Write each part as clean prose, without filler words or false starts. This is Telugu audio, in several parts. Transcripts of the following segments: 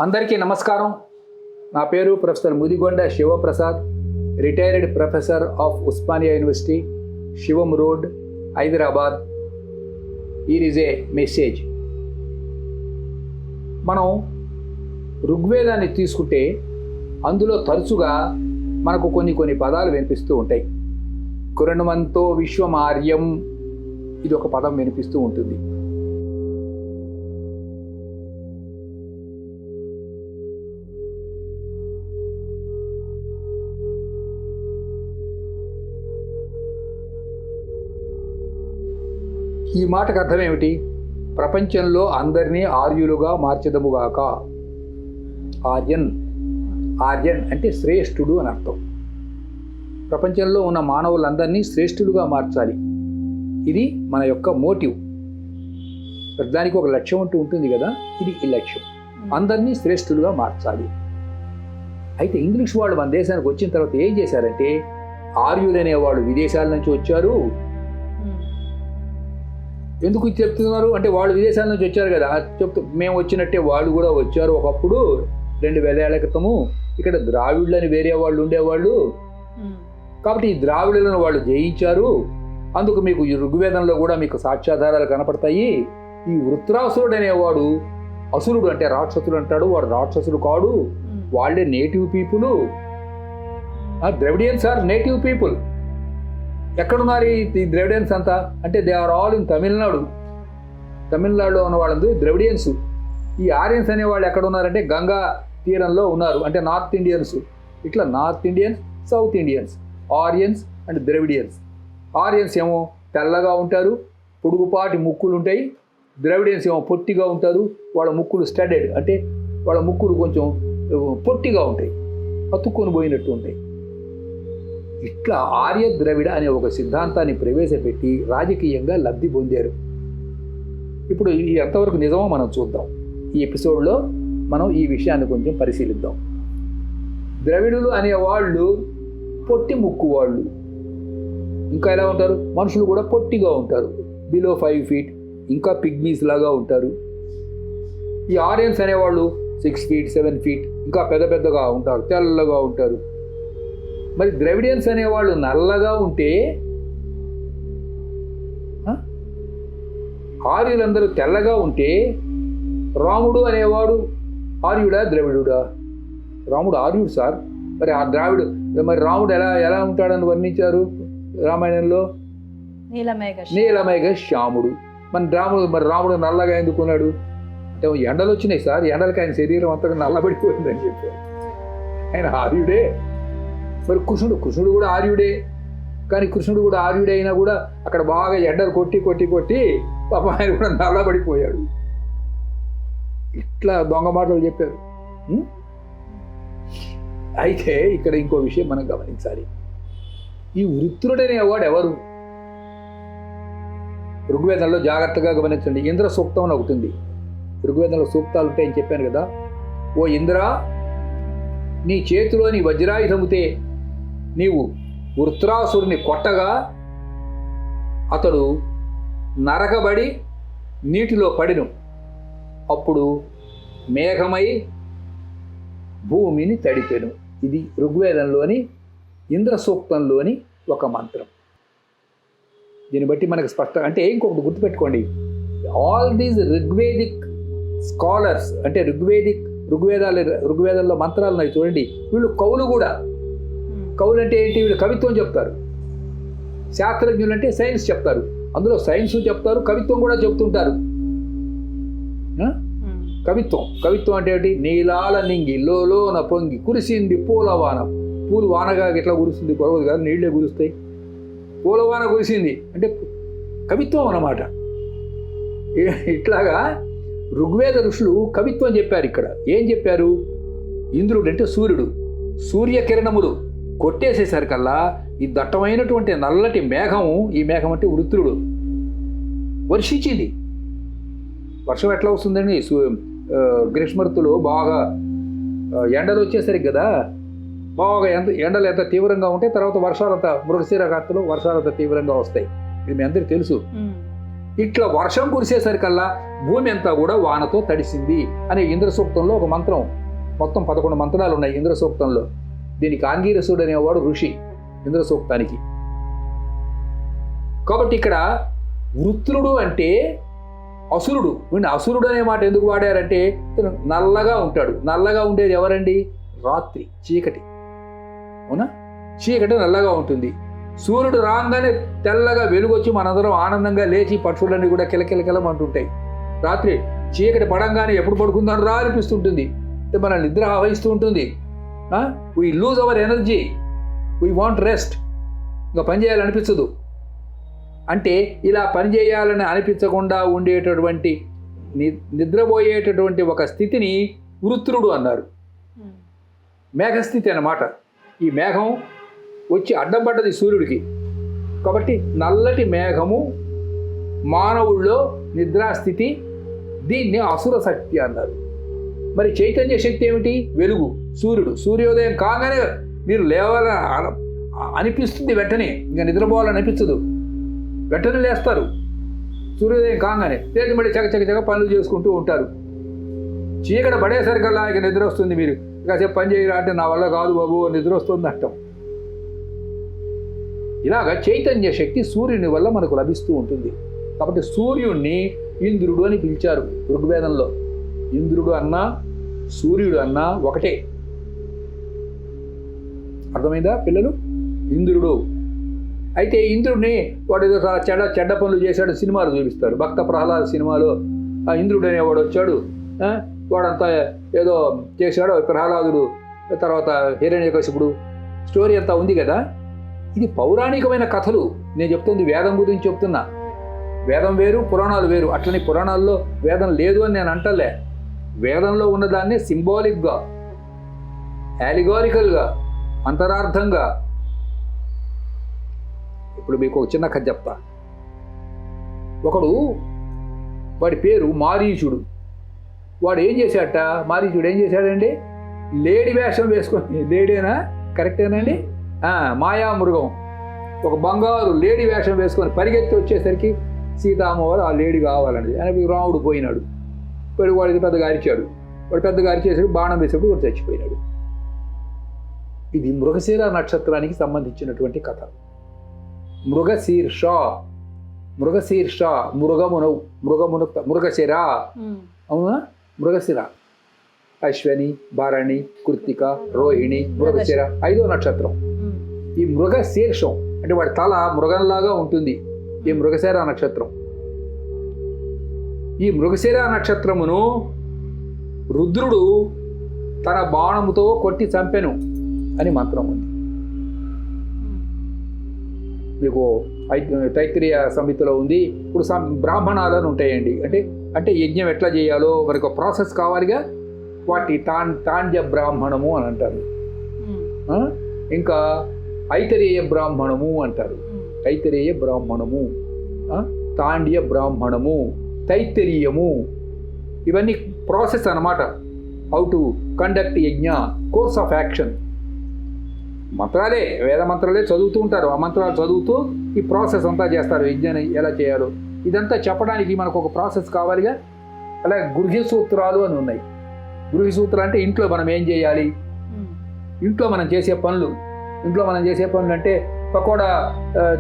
అందరికీ నమస్కారం. నా పేరు professor Mudigonda Sivaprasad, retired professor of Osmania university, Shivam road, Hyderabad. Here is a message. మనం ఋగ్వేదాన్ని తీసుకుంటే అందులో తరచుగా మనకు కొన్ని పదాలు వినిపిస్తూ ఉంటాయి. కురణమంతో విశ్వమార్యం, ఇది ఒక పదం వినిపిస్తూ ఉంటుంది. ఈ మాటకు అర్థం ఏమిటి? ప్రపంచంలో అందరినీ ఆర్యులుగా మార్చదముగాక. ఆర్యన్ అంటే శ్రేష్ఠుడు అని అర్థం. ప్రపంచంలో ఉన్న మానవులందరినీ శ్రేష్ఠులుగా మార్చాలి. ఇది మన యొక్క మోటివ్. దానికి ఒక లక్ష్యం అంటూ ఉంటుంది కదా, ఇది ఈ లక్ష్యం. అందరినీ శ్రేష్ఠులుగా మార్చాలి. అయితే ఇంగ్లీష్ వాళ్ళు మన దేశానికి వచ్చిన తర్వాత ఏం చేశారంటే, ఆర్యులు అనేవాళ్ళు విదేశాల నుంచి వచ్చారు. ఎందుకు చెప్తున్నారు అంటే, వాళ్ళు విదేశాల నుంచి వచ్చారు కదా, మేము వచ్చినట్టే వాళ్ళు కూడా వచ్చారు ఒకప్పుడు 2000 ఏళ్ల క్రితము. ఇక్కడ ద్రావిడులని వేరే వాళ్ళు ఉండేవాళ్ళు. కాబట్టి ఈ ద్రావిడులను వాళ్ళు జయించారు. అందుకు మీకు ఈ ఋగ్వేదంలో కూడా మీకు సాక్ష్యాధారాలు కనపడతాయి. ఈ వృత్రాసురుడు అనేవాడు అసురుడు, అంటే రాక్షసుడు అంటాడు. వాడు రాక్షసుడు కాడు, వాళ్ళే native people. Dravidians are native people. ఎక్కడున్నారు ఈ ద్రవిడియన్స్ అంతా అంటే, they are all in Tamil Nadu. తమిళనాడులో ఉన్న వాళ్ళందరూ ద్రవిడియన్స్. ఈ ఆర్యన్స్ అనేవాళ్ళు ఎక్కడ ఉన్నారంటే గంగా తీరంలో ఉన్నారు, అంటే నార్త్ ఇండియన్స్. ఇట్లా north Indians, south Indians, Aryans and Dravidians. Aryans ఏమో తెల్లగా ఉంటారు, పొడుగుపాటి ముక్కులు ఉంటాయి. ద్రవిడియన్స్ ఏమో పొట్టిగా ఉంటారు, వాళ్ళ ముక్కులు స్టడెడ్, అంటే వాళ్ళ ముక్కులు కొంచెం పొట్టిగా ఉంటాయి, అతుక్కొని పోయినట్టు ఉంటాయి. ఇట్లా ఆర్య ద్రవిడ అనే ఒక సిద్ధాంతాన్ని ప్రవేశపెట్టి రాజకీయంగా లబ్ధి పొందారు. ఇప్పుడు ఇది ఎంతవరకు నిజమో మనం చూద్దాం. ఈ ఎపిసోడ్లో మనం ఈ విషయాన్ని కొంచెం పరిశీలిద్దాం. ద్రవిడులు అనేవాళ్ళు పొట్టి ముక్కు వాళ్ళు. ఇంకా ఎలా ఉంటారు? మనుషులు కూడా పొట్టిగా ఉంటారు, బిలో 5 feet, ఇంకా పిగ్మీస్ లాగా ఉంటారు. ఈ ఆరియన్స్ అనేవాళ్ళు 6 feet, 7 feet, ఇంకా పెద్దగా ఉంటారు, తెల్లగా ఉంటారు. మరి ద్రవిడియన్స్ అనేవాళ్ళు నల్లగా ఉంటే, ఆర్యులందరూ తెల్లగా ఉంటే, రాముడు అనేవాడు ఆర్యుడా ద్రవిడుడా? రాముడు ఆర్యుడు సార్. మరి ఆ ద్రావిడు, మరి రాముడు ఎలా ఉంటాడని వర్ణించారు రామాయణంలో? నీలమేఘ శ్యాముడు. మరి రాముడు నల్లగా ఎందుకున్నాడు అంటే, ఎండలు వచ్చినాయి సార్, ఎండలకి ఆయన శరీరం అంతగా నల్లబడిపోయిందని చెప్పారు. ఆయన ఆర్యుడే. మరి కృష్ణుడు కూడా ఆర్యుడే. కానీ కృష్ణుడు కూడా ఆర్యుడే అయినా కూడా అక్కడ బాగా ఎండలు కొట్టి పాపం ఆయన కూడా నల్లబడిపోయాడు. ఇట్లా దొంగ మాటలు చెప్పారు. అయితే ఇక్కడ ఇంకో విషయం మనం గమనించాలి. ఈ వృత్రుడనేవాడు ఎవరు? ఋగ్వేదంలో జాగ్రత్తగా గమనించండి. ఇంద్ర సూక్తం అని ఒకటి ఉంది. ఋగ్వేదంలో సూక్తాలు ఉంటాయని చెప్పాను కదా. ఓ ఇంద్ర, నీ చేతిలోని వజ్రాయుధముతే నీవు వృత్రాసురుని కొట్టగా అతడు నరకబడి నీటిలో పడిను. అప్పుడు మేఘమై భూమిని తడిపెను. ఇది ఋగ్వేదంలోని ఇంద్ర సూక్తంలోని ఒక మంత్రం. దీన్ని బట్టి మనకు స్పష్టం అంటే ఇంకొకటి గుర్తుపెట్టుకోండి. ఆల్ దీస్ ఋగ్వేదిక్ స్కాలర్స్, అంటే ఋగ్వేదాల్లో మంత్రాలు ఉన్నాయి చూడండి, వీళ్ళు కవులు కూడా. కవులు అంటే ఏంటి? వీళ్ళు కవిత్వం చెప్తారు. శాస్త్రజ్ఞులు అంటే సైన్స్ చెప్తారు. అందులో సైన్స్ చెప్తారు, కవిత్వం కూడా చెప్తుంటారు. కవిత్వం అంటే ఏంటి? నీలాల నింగి లోన పొంగి కురిసింది పూలవాన. పూలు వానగా ఎట్లా కురుస్తుంది? కురవదు కాదు, నీళ్ళే కురుస్తాయి. పూలవాన కురిసింది అంటే కవిత్వం అన్నమాట. ఇట్లాగా ఋగ్వేద ఋషులు కవిత్వం చెప్పారు. ఇక్కడ ఏం చెప్పారు? ఇంద్రుడు అంటే సూర్యుడు, సూర్యకిరణములు కొట్టేసేసరికల్లా ఈ దట్టమైనటువంటి నల్లటి మేఘము, ఈ మేఘం అంటే వృత్రుడు, వర్షించింది. వర్షం ఎట్లా వస్తుందండి? గ్రీష్మ ఋతువులో బాగా ఎండలు వచ్చేసరికి కదా, బాగా ఎండలు ఎంత తీవ్రంగా ఉంటే తర్వాత వర్షాలంతా మృగశిరకార్తెలో వర్షాలంతా తీవ్రంగా వస్తాయి. ఇది మీ అందరికీ తెలుసు. ఇట్లా వర్షం కురిసేసరికల్లా భూమి అంతా కూడా వానతో తడిసింది అనే ఇంద్ర సూక్తంలో ఒక మంత్రం. మొత్తం 11 మంత్రాలు ఉన్నాయి ఇంద్ర సూక్తంలో. దీనికి ఆంగీరసుడు అనేవాడు ఋషి ఇంద్ర సూక్తానికి. కాబట్టి ఇక్కడ వృత్రుడు అంటే అసురుడు. అసురుడు అనే మాట ఎందుకు వాడారంటే నల్లగా ఉంటాడు. నల్లగా ఉండేది ఎవరండి? రాత్రి, చీకటి. అవునా? చీకటి నల్లగా ఉంటుంది. సూర్యుడు రాగానే తెల్లగా వెలుగొచ్చి మనందరం ఆనందంగా లేచి పక్షులన్నీ కూడా కిలకిలకిలమంటుంటాయి. రాత్రి చీకటి పడంగానే ఎప్పుడు పడుకుందాం రా అనిపిస్తుంటుంది. అంటే మన నిద్ర ఆవహిస్తూ ఉంటుంది. We lose our energy, we want rest. ఇంకా పని చేయాలనిపించదు. అంటే ఇలా పని చేయాలని అనిపించకుండా ఉండేటటువంటి నిద్రపోయేటటువంటి ఒక స్థితిని వృత్రుడు అన్నారు. మేఘస్థితి అన్నమాట. ఈ మేఘం వచ్చి అడ్డం పడ్డది సూర్యుడికి. కాబట్టి నల్లటి మేఘము మానవుల్లో నిద్రాస్థితి. దీన్ని అసుర శక్తి అన్నారు. మరి చైతన్య శక్తి ఏమిటి? వెలుగు, సూర్యుడు. సూర్యోదయం కాగానే మీరు లేవాలని అనిపిస్తుంది. వెంటనే ఇంకా నిద్రపోవాలని అనిపించదు. వెంటనే లేస్తారు సూర్యోదయం కాగానే. లేదు మళ్ళీ చక పనులు చేసుకుంటూ ఉంటారు. చీకటి పడేసరికల్లా ఇక నిద్ర వస్తుంది. మీరు కాసేపు పని చేయరా అంటే నా వల్ల కాదు బాబు, నిద్ర వస్తుంది అంటాం. ఇలాగ చైతన్య శక్తి సూర్యుని వల్ల మనకు లభిస్తూ ఉంటుంది. కాబట్టి సూర్యుడిని ఇంద్రుడు అని పిలిచారు ఋగ్వేదంలో. ఇంద్రుడు అన్నా సూర్యుడు అన్నా ఒకటే. అర్థమైందా పిల్లలు? ఇంద్రుడు. అయితే ఇంద్రుడిని వాడు ఏదో చెడ్డ పనులు చేశాడు సినిమాలు చూపిస్తారు. భక్త ప్రహ్లాద సినిమాలో ఆ ఇంద్రుడు అనేవాడు వచ్చాడు, వాడంతా ఏదో చేశాడు. ప్రహ్లాదుడు తర్వాత హిరణ్యకశిపుడు స్టోరీ అంతా ఉంది కదా. ఇది పౌరాణికమైన కథలు. నేను చెప్తుంది వేదం గురించి చెప్తున్నా. వేదం వేరు, పురాణాలు వేరు. అట్లని పురాణాల్లో వేదం లేదు అని నేను అంటలే. వేదంలో ఉన్నదాన్ని సింబాలిక్గా, యాలిగారికల్గా, అంతరార్థంగా. ఇప్పుడు మీకు ఒక చిన్న కథ చెప్తా. ఒకడు, వాడి పేరు మారీచుడు. వాడు ఏం చేశాడట? మారీచుడు ఏం చేశాడండి? లేడీ వేషం వేసుకొని, లేడీనా కరెక్టేనండి, మాయామృగం, ఒక బంగారు లేడీ వేషం వేసుకొని పరిగెత్తి వచ్చేసరికి సీతామ్మవారు ఆ లేడీ కావాలండి. ఆయన రాముడు పోయినాడు. వాడికి పెద్దగా అరిచాడు. వాడు పెద్దగా అరిచేసరికి బాణం వేసేప్పుడు వాడు చచ్చిపోయినాడు. ఇది మృగశిర నక్షత్రానికి సంబంధించినటువంటి కథ. మృగశీర్ష, మృగశీర్ష, మృగశిర. అవునా? మృగశిర. అశ్వని, భరణి, కృత్తిక, రోహిణి, మృగశిర 5వ నక్షత్రం. ఈ మృగశీర్షం అంటే వాడి తల మృగంలాగా ఉంటుంది. ఈ మృగశిర నక్షత్రం. ఈ మృగశిర నక్షత్రమును రుద్రుడు తన బాణముతో కొట్టి చంపెను అని మంత్రం ఉంది. మీకు తైత్రీయ సంహితలో ఉంది. ఇప్పుడు బ్రాహ్మణాలను ఉంటాయండి. అంటే యజ్ఞం ఎట్లా చేయాలో మనకు ఒక ప్రాసెస్ కావాలిగా. వాటి తాండ్య బ్రాహ్మణము అని అంటారు. ఇంకా ఐతరేయ బ్రాహ్మణము అంటారు. ఐతరేయ బ్రాహ్మణము, తాండ్య బ్రాహ్మణము, తైత్తరీయము. ఇవన్నీ ప్రాసెస్ అన్నమాట. హౌ టు కండక్ట్ యజ్ఞ, కోర్స్ ఆఫ్ యాక్షన్. మంత్రాలే, వేద మంత్రాలే చదువుతూ ఉంటారు. ఆ మంత్రాలు చదువుతూ ఈ ప్రాసెస్ అంతా చేస్తారు. యజ్ఞాన్ని ఎలా చేయాలో ఇదంతా చెప్పడానికి మనకు ఒక ప్రాసెస్ కావాలిగా. అలాగే గృహ్య సూత్రాలు అని ఉన్నాయి. గృహ్య సూత్రాలు అంటే ఇంట్లో మనం ఏం చేయాలి, ఇంట్లో మనం చేసే పనులు. ఇంట్లో మనం చేసే పనులు అంటే పకోడా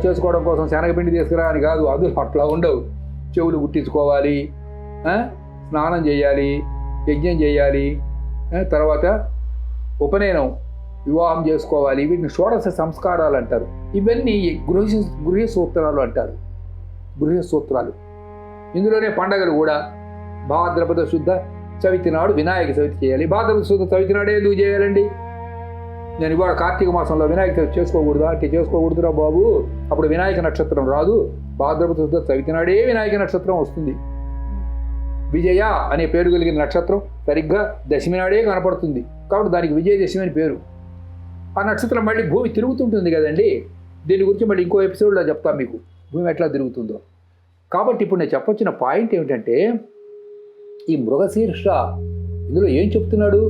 చేసుకోవడం కోసం శనగపిండి తీసుకురా అని కాదు. అది అట్లా ఉండవు. చెవులు గుట్టించుకోవాలి, స్నానం చేయాలి, యజ్ఞం చేయాలి, తర్వాత ఉపనయనం, వివాహం చేసుకోవాలి. వీటిని షోడశ సంస్కారాలు అంటారు. ఇవన్నీ గృహ సూత్రాలు అంటారు. గృహ సూత్రాలు. ఇందులోనే పండగలు కూడా. భాద్రపద శుద్ధ చవితి నాడు వినాయక చవితి చేయాలి. భాద్రపద శుద్ధ చవితి నాడే ఎందుకు చేయాలండి? నేను ఇవాళ కార్తీక మాసంలో వినాయక చవితి చేసుకోకూడదా అంటే చేసుకోకూడదురా బాబు, అప్పుడు వినాయక నక్షత్రం రాదు. భాద్రపద శుద్ధ చవితి నాడే వినాయక నక్షత్రం వస్తుంది. విజయ అనే పేరు కలిగిన నక్షత్రం సరిగ్గా దశమి నాడే కనపడుతుంది. కాబట్టి దానికి విజయదశమి అని పేరు. ఆ నక్షత్రం మళ్ళీ భూమి తిరుగుతుంటుంది కదండి. దీని గురించి మళ్ళీ ఇంకో ఎపిసోడ్లో చెప్తాను మీకు భూమి ఎట్లా తిరుగుతుందో. కాబట్టి ఇప్పుడు నేను చెప్పొచ్చిన పాయింట్ ఏమిటంటే, ఈ మృగశీర్ష ఇందులో ఏం చెప్తున్నాడు?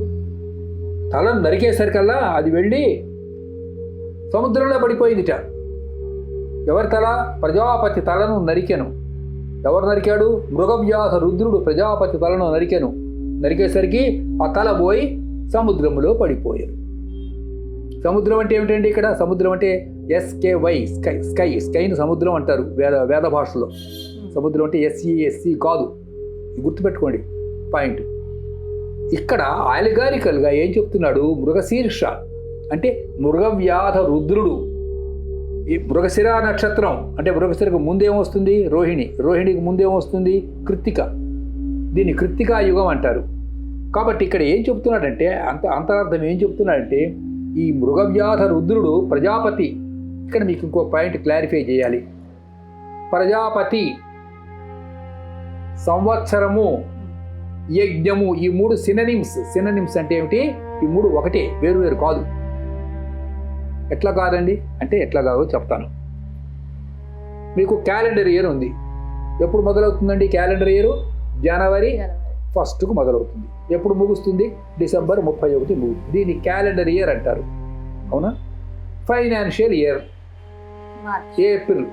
తలను నరికేసరికల్లా అది వెళ్ళి సముద్రంలో పడిపోయిందిట. ఎవరి తల? ప్రజాపతి తలను నరికెను. ఎవరు నరికాడు? మృగవ్యాధ రుద్రుడు ప్రజాపతి తలను నరికెను. నరికేసరికి ఆ తల పోయి సముద్రంలో పడిపోయారు. సముద్రం అంటే ఏమిటండి? ఇక్కడ సముద్రం అంటే SKY, స్కై. స్కై స్కైని సముద్రం అంటారు వేద భాషలో. సముద్రం అంటే SESC కాదు, గుర్తుపెట్టుకోండి పాయింట్. ఇక్కడ ఆలిగారికల్గా ఏం చెప్తున్నాడు? మృగశీర్ష అంటే మృగవ్యాధ రుద్రుడు. ఈ మృగశిర నక్షత్రం అంటే మృగశిరకు ముందేమొస్తుంది? రోహిణి. రోహిణికి ముందేమొస్తుంది? కృత్తిక. దీన్ని కృత్తికా యుగం అంటారు. కాబట్టి ఇక్కడ ఏం చెప్తున్నాడంటే, అంతరార్థం ఏం చెప్తున్నాడంటే, ఈ మృగవ్యాధ రుద్రుడు ప్రజాపతి. ఇక్కడ మీకు ఇంకో పాయింట్ క్లారిఫై చేయాలి. ప్రజాపతి, సంవత్సరము, యజ్ఞము, ఈ మూడు సిననిమ్స్ అంటే ఏమిటి? ఈ మూడు ఒకటే, వేరు కాదు. ఎట్లా కాదండి అంటే ఎట్లా కాదో చెప్తాను. మీకు క్యాలెండర్ ఇయర్ ఉంది. ఎప్పుడు మొదలవుతుందండి క్యాలెండర్ ఇయర్? జనవరి 1కు మొదలవుతుంది. ఎప్పుడు ముగుస్తుంది? డిసెంబర్ 31 ముగుస్తుంది. దీన్ని క్యాలెండర్ ఇయర్ అంటారు. అవునా? ఫైనాన్షియల్ ఇయర్ ఏప్రిల్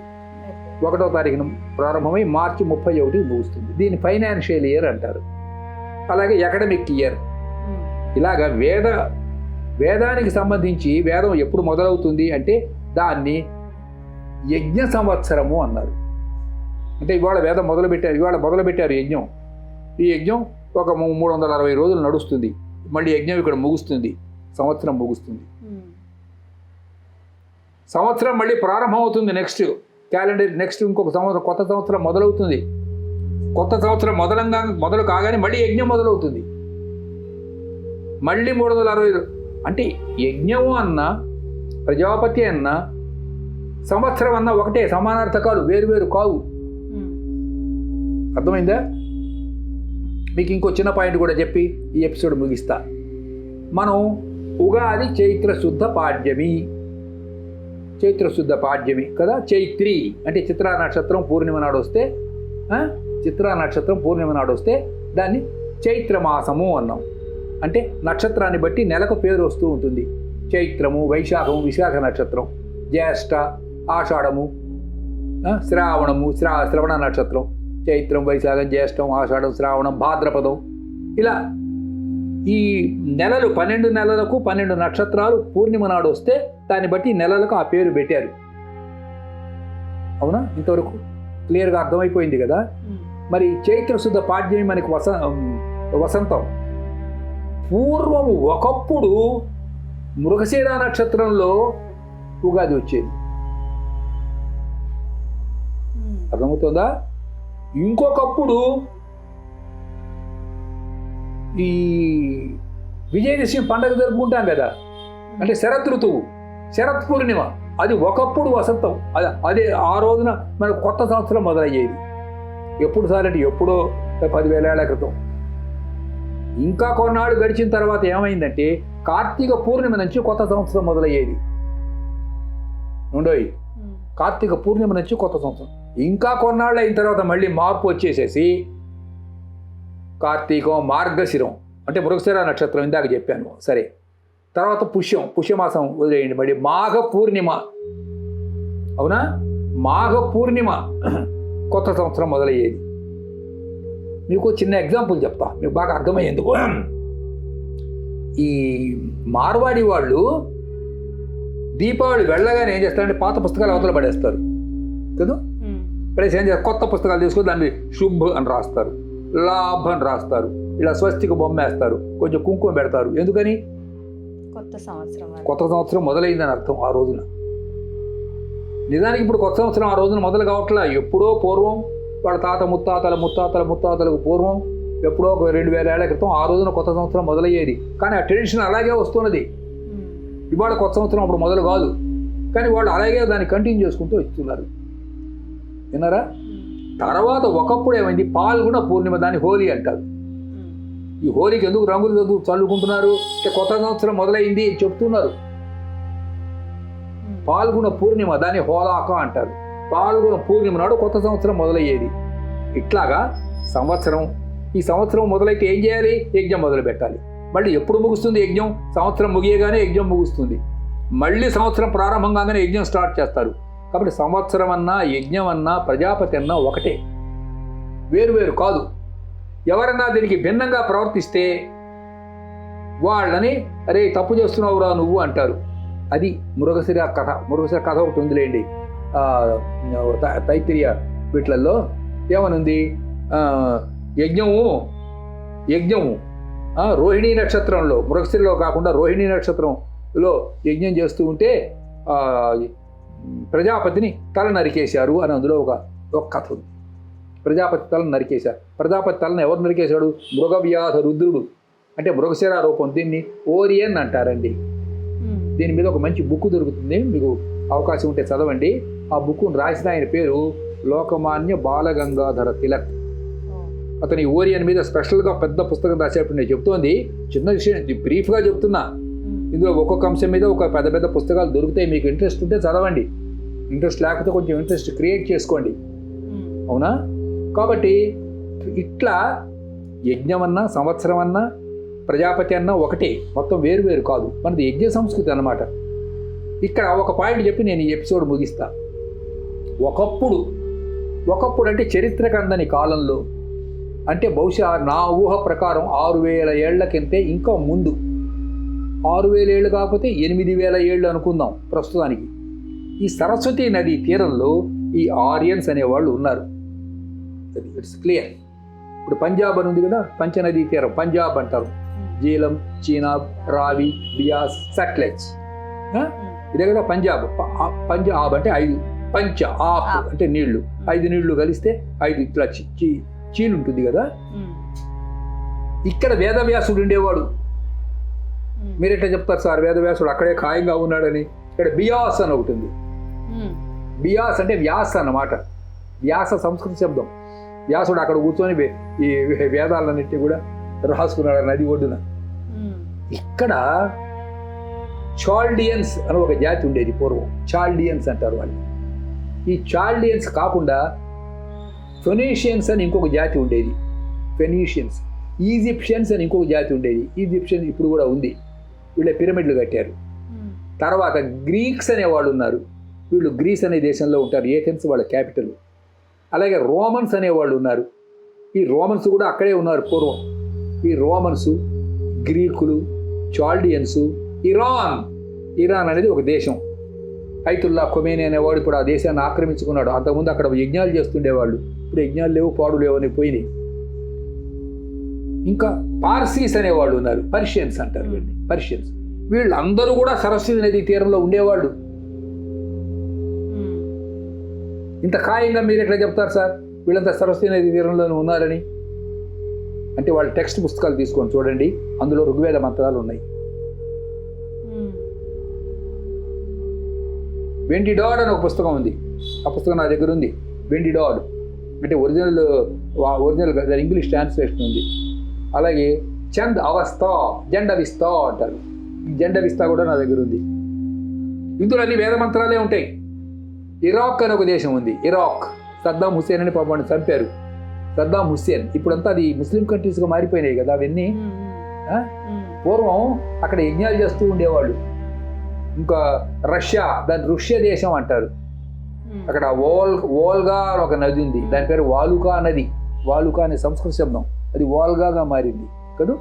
1వ తారీఖున ప్రారంభమై మార్చి 31 ముగుస్తుంది. దీన్ని ఫైనాన్షియల్ ఇయర్ అంటారు. అలాగే అకాడమిక్ ఇయర్. ఇలాగా వేదానికి సంబంధించి వేదం ఎప్పుడు మొదలవుతుంది అంటే దాన్ని యజ్ఞ సంవత్సరము అన్నారు. అంటే ఇవాళ వేదం మొదలుపెట్టారు యజ్ఞం. ఈ యజ్ఞం ఒక 360 రోజులు నడుస్తుంది. మళ్ళీ యజ్ఞం ఇక్కడ ముగుస్తుంది, సంవత్సరం ముగుస్తుంది. సంవత్సరం మళ్ళీ ప్రారంభం అవుతుంది. నెక్స్ట్ ఇంకొక సంవత్సరం, కొత్త సంవత్సరం మొదలవుతుంది. కొత్త సంవత్సరం మొదలు కాగానే మళ్ళీ యజ్ఞం మొదలవుతుంది. మళ్ళీ 360. అంటే యజ్ఞము అన్న, ప్రజాపతి అన్న, సంవత్సరం అన్న ఒకటే, సమానార్థకాలు, వేరు కావు. అర్థమైందా? మీకు ఇంకో చిన్న పాయింట్ కూడా చెప్పి ఈ ఎపిసోడ్ ముగిస్తా. మనం ఉగాది చైత్రశుద్ధ పాడ్యమి కదా. చైత్రి అంటే చిత్రా నక్షత్రం పూర్ణిమ నాడు వస్తే దాన్ని చైత్రమాసము అన్నాం. అంటే నక్షత్రాన్ని బట్టి నెలకు పేరు వస్తూ ఉంటుంది. చైత్రము, వైశాఖము, విశాఖ నక్షత్రం, జ్యేష్ఠ, ఆషాఢము, శ్రావణము, శ్రవణ నక్షత్రం, చైత్రం, వైశాఖం, జ్యేష్టం, ఆషాఢం, శ్రావణం, భాద్రపదం. ఇలా ఈ నెలలు 12 నెలలకు 12 నక్షత్రాలు పూర్ణిమ నాడు వస్తే దాన్ని బట్టి నెలలకు ఆ పేరు పెట్టారు. అవునా? ఇంతవరకు క్లియర్గా అర్థమైపోయింది కదా. మరి చైత్రశుద్ధ పాడ్యమి మనకి వసంతం. పూర్వము ఒకప్పుడు మృగశిర నక్షత్రంలో ఉగాది వచ్చేది. అర్థమవుతుందా? ఇంకొకప్పుడు ఈ విజయదశమి పండగ జరుపుకుంటాం కదా, అంటే శరత్ ఋతువు, శరత్ పూర్ణిమ, అది ఒకప్పుడు వసంతం. అదే ఆ రోజున మనకు కొత్త సంవత్సరం మొదలయ్యేది. ఎప్పుడు సార్ అంటే ఎప్పుడో 10,000 ఏళ్ల క్రితం. ఇంకా కొన్నాళ్ళు గడిచిన తర్వాత ఏమైందంటే కార్తీక పూర్ణిమ నుంచి కొత్త సంవత్సరం మొదలయ్యేది. ఉండోయి కార్తీక పూర్ణిమ నుంచి కొత్త సంవత్సరం. ఇంకా కొన్నాళ్ళు అయిన తర్వాత మళ్ళీ మార్పు వచ్చేసేసి కార్తీకం, మార్గశిరం అంటే మృగశిర నక్షత్రం ఇందాక చెప్పాను. సరే, తర్వాత పుష్యమాసం వదిలేయండి. మళ్ళీ మాఘ పూర్ణిమ. అవునా? మాఘ పూర్ణిమ కొత్త సంవత్సరం మొదలయ్యేది. మీకు చిన్న ఎగ్జాంపుల్ చెప్తా, మీకు బాగా అర్థమయ్యేందుకు. ఈ మార్వాడి వాళ్ళు దీపావళి వెళ్ళగానే ఏం చేస్తారంటే పాత పుస్తకాలు అవతల పడేస్తారు కదా. పడేసి ఏం చేస్తారు? కొత్త పుస్తకాలు తీసుకొని దాన్ని శుభ్ అని రాస్తారు, లాభ్ అని రాస్తారు, ఇలా స్వస్తిక బొమ్మ వేస్తారు, కొంచెం కుంకుమ పెడతారు. ఎందుకని? కొత్త సంవత్సరం మొదలైందని అర్థం ఆ రోజున. నిజానికి ఇప్పుడు కొత్త సంవత్సరం ఆ రోజున మొదలు కావట్లా. ఎప్పుడో పూర్వం వాళ్ళ తాత ముత్తాతలకు పూర్వం ఎప్పుడో 2,000 ఏళ్ల క్రితం ఆ రోజున కొత్త సంవత్సరం మొదలయ్యేది. కానీ ఆ ట్రెడిషన్ అలాగే వస్తున్నది. ఇవాళ కొత్త సంవత్సరం అప్పుడు మొదలు కాదు, కానీ వాళ్ళు అలాగే దాన్ని కంటిన్యూ చేసుకుంటూ వస్తున్నారు. విన్నారా? తర్వాత ఒకప్పుడు ఏమైంది? పాల్గొన పూర్ణిమ, దాన్ని హోలీ అంటారు. ఈ హోలీకి ఎందుకు రంగులు చల్లుకుంటున్నారు? కొత్త సంవత్సరం మొదలైంది చెప్తున్నారు. పాల్గొన పూర్ణిమ, దాన్ని హోలాక అంటారు. పాల్గొన పూర్ణిమ నాడు కొత్త సంవత్సరం మొదలయ్యేది. ఇట్లాగా సంవత్సరం, ఈ సంవత్సరం మొదలైతే ఏం చేయాలి? యజ్ఞం మొదలు పెట్టాలి. మళ్ళీ ఎప్పుడు ముగుస్తుంది యజ్ఞం? సంవత్సరం ముగియగానే యజ్ఞం ముగుస్తుంది. మళ్ళీ సంవత్సరం ప్రారంభం కాగానే యజ్ఞం స్టార్ట్ చేస్తారు. కాబట్టి సంవత్సరం అన్నా, యజ్ఞం అన్నా, ప్రజాపతి అన్నా ఒకటే. వేరు కాదు. ఎవరన్నా దీనికి భిన్నంగా ప్రవర్తిస్తే వాళ్ళని అరే తప్పు చేస్తున్నావురా నువ్వు అంటారు. అది మృగశిర కథ. మృగశిర కథ ఒకటి ఉందిలేండి, తైత్తిరీయ వీటిలలో ఏమనుంది, యజ్ఞము రోహిణీ నక్షత్రంలో, మృగశిరలో కాకుండా రోహిణీ నక్షత్రంలో యజ్ఞం చేస్తూ ఉంటే ప్రజాపతిని తల నరికేశారు అని అందులో ఒక కథ ఉంది. ప్రజాపతి తలను నరికేశారు. ప్రజాపతి తలను ఎవరు నరికేశాడు? మృగవ్యాధ రుద్రుడు, అంటే మృగశిర రూపం. దీన్ని ఓరియన్ అంటారండి. దీని మీద ఒక మంచి బుక్ దొరుకుతుంది, మీకు అవకాశం ఉంటే చదవండి. ఆ బుక్ను రాసిన ఆయన పేరు లోకమాన్య బాలగంగాధర తిలక్. అతని ఓరియన్ మీద స్పెషల్గా పెద్ద పుస్తకం రాసేటప్పుడు నేను చెప్తోంది చిన్న విషయం, బ్రీఫ్గా చెప్తున్నా. ఇందులో ఒక్కొక్క అంశం మీద ఒక పెద్ద పుస్తకాలు దొరుకుతాయి. మీకు ఇంట్రెస్ట్ ఉంటే చదవండి, ఇంట్రెస్ట్ లేకపోతే కొంచెం ఇంట్రెస్ట్ క్రియేట్ చేసుకోండి. అవునా? కాబట్టి ఇట్లా యజ్ఞం అన్నా సంవత్సరం అన్నా ప్రజాపతి అన్నా ఒకటే, మొత్తం వేరు కాదు. మనది యజ్ఞ సంస్కృతి అన్నమాట. ఇక్కడ ఒక పాయింట్ చెప్పి నేను ఈ ఎపిసోడ్ ముగిస్తా. ఒకప్పుడు అంటే చరిత్రకందని కాలంలో, అంటే బహుశా నా ఊహ ప్రకారం 6000 ఏళ్ల కిందే, ఇంకా ముందు 6000 ఏళ్ళు కాకపోతే 8000 ఏళ్ళు అనుకుందాం ప్రస్తుతానికి. ఈ సరస్వతీ నది తీరంలో ఈ ఆరియన్స్ అనేవాళ్ళు ఉన్నారు. It's clear. ఇప్పుడు పంజాబ్ అని ఉంది కదా, పంచనదీ తీరం పంజాబ్ అంటారు. జీలం, చీనాబ్, రావి, బియాస్, సట్లెజ్, ఇదే కదా పంజాబ్. పంజాబ్ అంటే 5, పంచ ఆప్ అంటే నీళ్లు, 5 నీళ్లు కలిస్తే 5 ఇట్లా చీలు ఉంటుంది కదా. ఇక్కడ వేదవ్యాసుడు ఉండేవాడు. మీరెట్లా చెప్తారు సార్ వేదవ్యాసుడు అక్కడే ఖాయంగా ఉన్నాడని? ఇక్కడ బియాస్ అని ఒకటి ఉంది. బియాస్ అంటే వ్యాస అన్నమాట. వ్యాస సంస్కృత శబ్దం. వ్యాసుడు అక్కడ కూర్చొని ఈ వేదాలన్నింటినీ కూడా రాసుకున్నాడు నది ఒడ్డున. ఇక్కడ చాల్డియన్స్ అని ఒక జాతి ఉండేది పూర్వం. చాల్డియన్స్ అంటారు వాళ్ళు. ఈ చాల్డియన్స్ కాకుండా ఫెనీషియన్స్ అని ఇంకొక జాతి ఉండేది. ఫెనీషియన్స్. ఈజిప్షియన్స్ అని ఇంకొక జాతి ఉండేది. ఈజిప్షియన్స్ ఇప్పుడు కూడా ఉంది. వీళ్ళ పిరమిడ్లు కట్టారు. తర్వాత గ్రీక్స్ అనేవాళ్ళు ఉన్నారు. వీళ్ళు గ్రీస్ అనే దేశంలో ఉంటారు. ఏథెన్స్ వాళ్ళ క్యాపిటల్. అలాగే రోమన్స్ అనేవాళ్ళు ఉన్నారు. ఈ రోమన్స్ కూడా అక్కడే ఉన్నారు పూర్వం. ఈ రోమన్స్, గ్రీకులు, చాల్డియన్స్, ఇరాన్ అనేది ఒక దేశం. ఐతుల్లా ఖొమేనీ అనేవాడు ఇప్పుడు ఆ దేశాన్ని ఆక్రమించుకున్నాడు. అంతకుముందు అక్కడ యజ్ఞాలు చేస్తుండేవాళ్ళు. ఇప్పుడు యజ్ఞాలు లేవు, పాడు లేవు అని పోయినాయి. ఇంకా పార్సీస్ అనేవాళ్ళు ఉన్నారు. పర్షియన్స్ అంటారు వీళ్ళని, పర్షియన్స్. వీళ్ళందరూ కూడా సరస్వతి నది తీరంలో ఉండేవాళ్ళు. ఇంత ఖాయంగా మీరు ఎట్లా చెప్తారు సార్ వీళ్ళంతా సరస్వతి నది తీరంలోనే ఉన్నారని? అంటే వాళ్ళ టెక్స్ట్ పుస్తకాలు తీసుకొని చూడండి, అందులో ఋగ్వేద మంత్రాలు ఉన్నాయి. వెండి డాడ్ అని ఒక పుస్తకం ఉంది. ఆ పుస్తకం నా దగ్గర ఉంది. వెండి డాడ్ అంటే ఒరిజినల్ దాని ఇంగ్లీష్ ట్రాన్స్లేషన్ ఉంది. అలాగే చంద్ అవస్థ, జండవిస్తా అంటారు. ఈ జండవిస్తా కూడా నా దగ్గర ఉంది. ఇందులో అన్ని వేద మంత్రాలే ఉంటాయి. ఇరాక్ అని ఒక దేశం ఉంది. ఇరాక్ సద్దాం హుస్సేన్ అని పాపని చంపారు. సద్దాం హుస్సేన్. ఇప్పుడంతా అది ముస్లిం కంట్రీస్గా మారిపోయినాయి కదా అవన్నీ. పూర్వం అక్కడ యజ్ఞాలు చేస్తూ ఉండేవాళ్ళు. ఇంకా రష్యా, దాని రుష్య దేశం అంటారు. అక్కడ వోల్గా అని ఒక నది ఉంది. దాని పేరు వాలుకా నది. వాలుకా అనే సంస్కృత శబ్దం, అది వోల్గాగా మారింది కదా.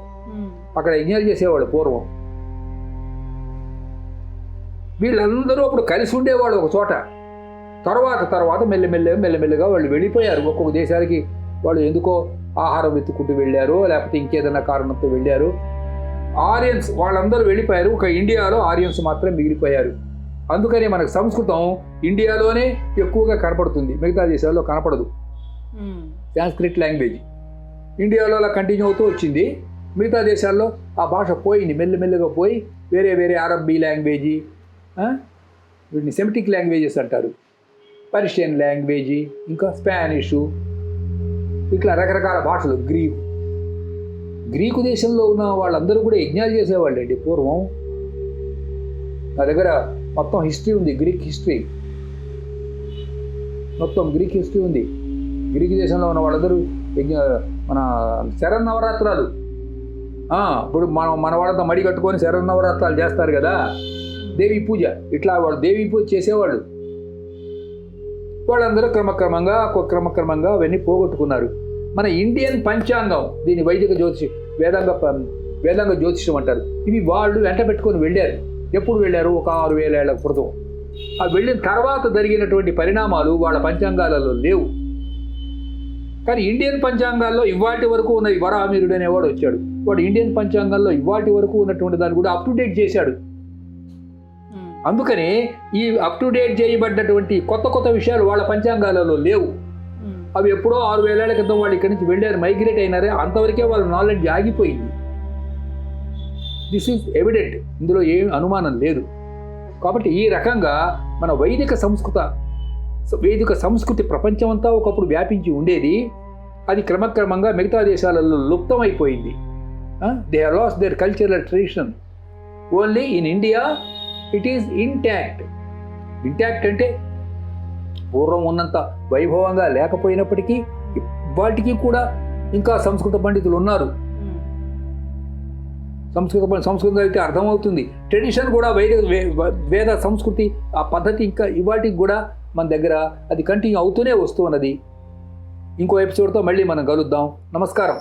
అక్కడ యజ్ఞాలు చేసేవాళ్ళు పూర్వం. వీళ్ళందరూ అప్పుడు కలిసి ఉండేవాళ్ళు ఒక చోట. తర్వాత మెల్లమెల్లగా వాళ్ళు వెళ్ళిపోయారు. ఒక్కొక్క దేశానికి వాళ్ళు ఎందుకో ఆహారం వెతుక్కుంటూ వెళ్ళారు, లేకపోతే ఇంకేదైనా కారణంతో వెళ్ళారు. ఆరియన్స్ వాళ్ళందరూ వెళ్ళిపోయారు. ఒక ఇండియాలో ఆరియన్స్ మాత్రం మిగిలిపోయారు. అందుకని మనకు సంస్కృతం ఇండియాలోనే ఎక్కువగా కనపడుతుంది, మిగతా దేశాల్లో కనపడదు. సాంస్క్రిట్ లాంగ్వేజ్ ఇండియాలో అలా కంటిన్యూ అవుతూ వచ్చింది. మిగతా దేశాల్లో ఆ భాష పోయింది, మెల్లమెల్లగా పోయి వేరే అరబ్బీ లాంగ్వేజీ, వీటిని సెమిటిక్ లాంగ్వేజెస్ అంటారు, పర్షియన్ లాంగ్వేజీ, ఇంకా స్పానిషు, ఇట్లా రకరకాల భాషలు. గ్రీకు దేశంలో ఉన్న వాళ్ళందరూ కూడా యజ్ఞాలు చేసేవాళ్ళు అండి పూర్వం. నా దగ్గర మొత్తం హిస్టరీ ఉంది, గ్రీక్ హిస్టరీ, మొత్తం గ్రీక్ హిస్టరీ ఉంది. గ్రీకు దేశంలో ఉన్న వాళ్ళందరూ మన శరన్నవరాత్రాలు, ఇప్పుడు మన వాళ్ళంతా మడి కట్టుకొని శరన్నవరాత్రాలు చేస్తారు కదా, దేవీ పూజ, ఇట్లా వాళ్ళు దేవీ పూజ చేసేవాళ్ళు. వాళ్ళందరూ క్రమక్రమంగా అవన్నీ పోగొట్టుకున్నారు. మన ఇండియన్ పంచాంగం, దీని వైదిక వేదాంగ జ్యోతిషం అంటారు. ఇవి వాళ్ళు వెంట పెట్టుకొని వెళ్ళారు. ఎప్పుడు వెళ్ళారు? ఒక 6000 ఏళ్ల క్రితం. ఆ వెళ్ళిన తర్వాత జరిగినటువంటి పరిణామాలు వాళ్ళ పంచాంగాలలో లేవు. కానీ ఇండియన్ పంచాంగాల్లో ఇవాటి వరకు ఉన్న వరాహమిహిరుడు అనేవాడు వచ్చాడు. వాడు ఇండియన్ పంచాంగాల్లో ఇవాటి వరకు ఉన్నటువంటి దాన్ని కూడా అప్ టు డేట్ చేశాడు. అందుకని ఈ అప్ టు డేట్ చేయబడ్డటువంటి కొత్త విషయాలు వాళ్ళ పంచాంగాలలో లేవు. అవి ఎప్పుడో 6000 ఏళ్ల క్రితం వాళ్ళు ఇక్కడి నుంచి వెళ్ళారు, మైగ్రేట్ అయినారే, అంతవరకే వాళ్ళ నాలెడ్జ్ ఆగిపోయింది. దిస్ ఈజ్ ఎవిడెంట్, ఇందులో ఏం అనుమానం లేదు. కాబట్టి ఈ రకంగా మన వైదిక సంస్కృతి ప్రపంచమంతా ఒకప్పుడు వ్యాపించి ఉండేది. అది క్రమక్రమంగా మిగతా దేశాలలో లుప్తమైపోయింది. They are lost their cultural tradition. Only in India it is intact. Intact అంటే పూర్వం ఉన్నంత వైభవంగా లేకపోయినప్పటికీ వాటికి కూడా ఇంకా సంస్కృత పండితులు ఉన్నారు. సంస్కృతం అయితే అర్థమవుతుంది. ట్రెడిషన్ కూడా వేద సంస్కృతి ఆ పద్ధతి ఇంకా ఇవాటికి కూడా మన దగ్గర అది కంటిన్యూ అవుతూనే వస్తూ ఉన్నది. ఇంకో ఎపిసోడ్తో మళ్ళీ మనం కలుద్దాం. నమస్కారం.